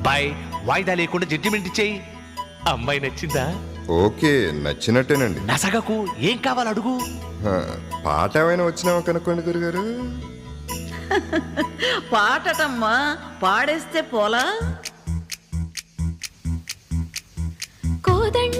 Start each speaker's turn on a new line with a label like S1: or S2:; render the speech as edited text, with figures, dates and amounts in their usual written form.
S1: అబ్బాయి వాయిదా లేకుండా జడ్జిమెంట్ ఇచ్చేయి. అమ్మాయి నచ్చిందా?
S2: ఓకే, నచ్చినట్టేనండి.
S1: నసగకు, ఏం కావాలి అడుగు.
S2: హ, పాట ఏమైనా వచ్చినావా కనుక్కోండి గురుగారు.
S3: పాటటమ్మా, పాడేస్తే పోలా.
S4: కోదండ